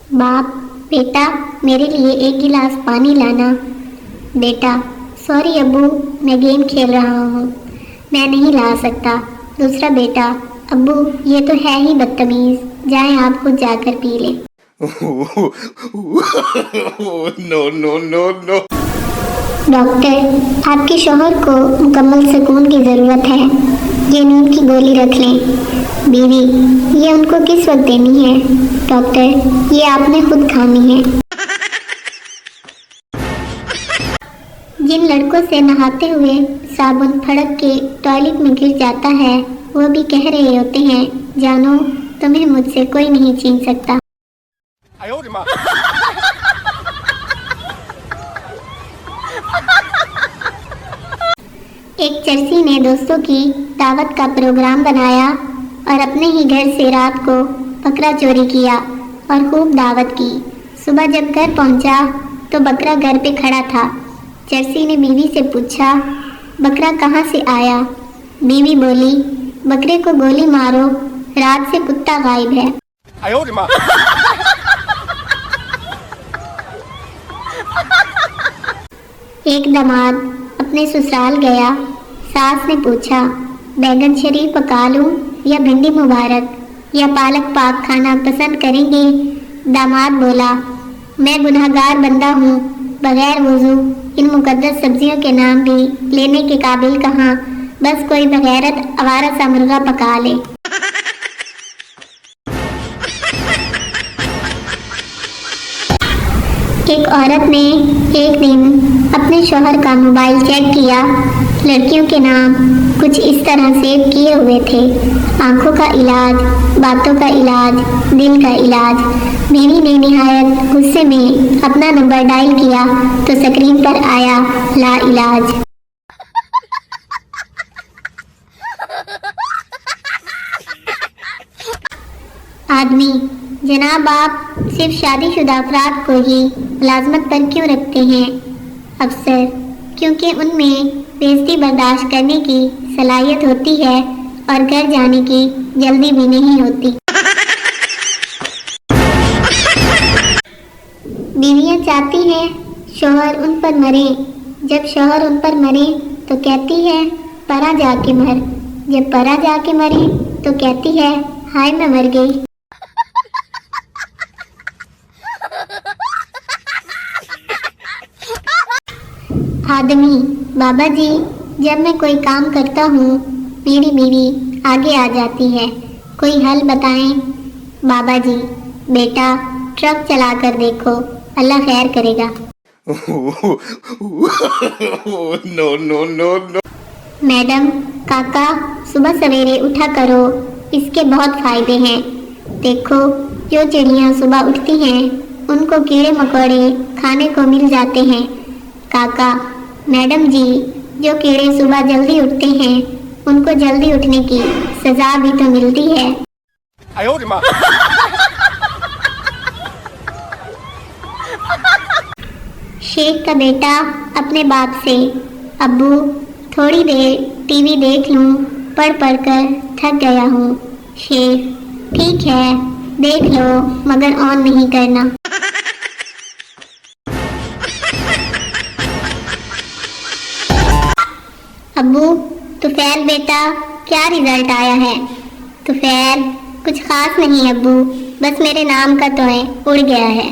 बाप, बेटा मेरे लिए एक गिलास पानी लाना। बेटा, सॉरी अब्बू, मैं गेम खेल रहा हूँ, मैं नहीं ला सकता। दूसरा बेटा, अब्बू ये तो है ही बदतमीज, जाएं आप खुद जाकर पी लें। No, no, no, no. Doctor, आपके शौहर को मुकम्मल सुकून की ज़रूरत है, ये नींद की गोली रख लें। बीवी, ये उनको किस वक्त देनी है? डॉक्टर, ये आपने खुद खानी है। जिन लड़कों से नहाते हुए साबुन फड़क के टॉयलेट में गिर जाता है, वो भी कह रहे होते हैं, जानो तुम्हें मुझसे कोई नहीं छीन सकता। एक चर्सी ने दोस्तों की दावत का प्रोग्राम बनाया और अपने ही घर से रात को बकरा चोरी किया और खूब दावत की। सुबह जब घर पहुंचा तो बकरा घर पे खड़ा था। चर्सी ने बीवी से पूछा, बकरा कहाँ से आया? बीवी बोली, बकरे को गोली मारो, रात से कुत्ता गायब है। एक दामाद अपने ससुराल गया। सास ने पूछा, बैगन शरीफ पका लूं या भिंडी मुबारक या पालक पाक खाना पसंद करेंगे? दामाद बोला, मैं गुनहगार बंदा हूँ, बगैर वुजू इन मुकद्दस सब्जियों के नाम भी लेने के काबिल कहाँ, बस कोई बगैरत आवारा सा मुर्गा पका ले। एक औरत ने एक दिन अपने शौहर का मोबाइल चेक किया। लड़कियों के नाम कुछ इस तरह सेव किए हुए थे, आंखों का इलाज, बातों का इलाज, दिल का इलाज। बीवी ने निहायत गुस्से में अपना नंबर डायल किया तो स्क्रीन पर आया ला इलाज। आदमी, जनाब आप सिर्फ शादीशुदा अफराद को ही मुलाजमत पर क्यों रखते हैं? अफसर, क्योंकि उनमें बेइज्जती बर्दाश्त करने की सलाहियत होती है और घर जाने की जल्दी भी नहीं होती। बीवियां चाहती हैं शौहर उन पर मरे, जब शौहर उन पर मरे तो कहती है परा जाके मर, जब परा जाके मरे तो कहती है हाय मैं मर गई। आदमी, बाबा जी जब मैं कोई काम करता हूँ मेरी बीवी आगे आ जाती है, कोई हल बताएं। बाबा जी, बेटा ट्रक चला कर देखो, अल्लाह खैर करेगा। No, no, no, no. Madam, काका सुबह सवेरे उठा करो, इसके बहुत फायदे हैं। देखो जो चिड़ियाँ सुबह उठती हैं उनको कीड़े मकोड़े खाने को मिल जाते हैं। काका, मैडम जी जो कीड़े सुबह जल्दी उठते हैं उनको जल्दी उठने की सजा भी तो मिलती है। शेख का बेटा अपने बाप से, अब्बू थोड़ी देर टीवी देख लूं, पढ़ पढ़ कर थक गया हूँ। शेख, ठीक है देख लो मगर ऑन नहीं करना। अब्बू, तुफैल बेटा क्या रिजल्ट आया है? तुफैल, कुछ खास नहीं अब्बू, बस मेरे नाम का तोय उड़ गया है।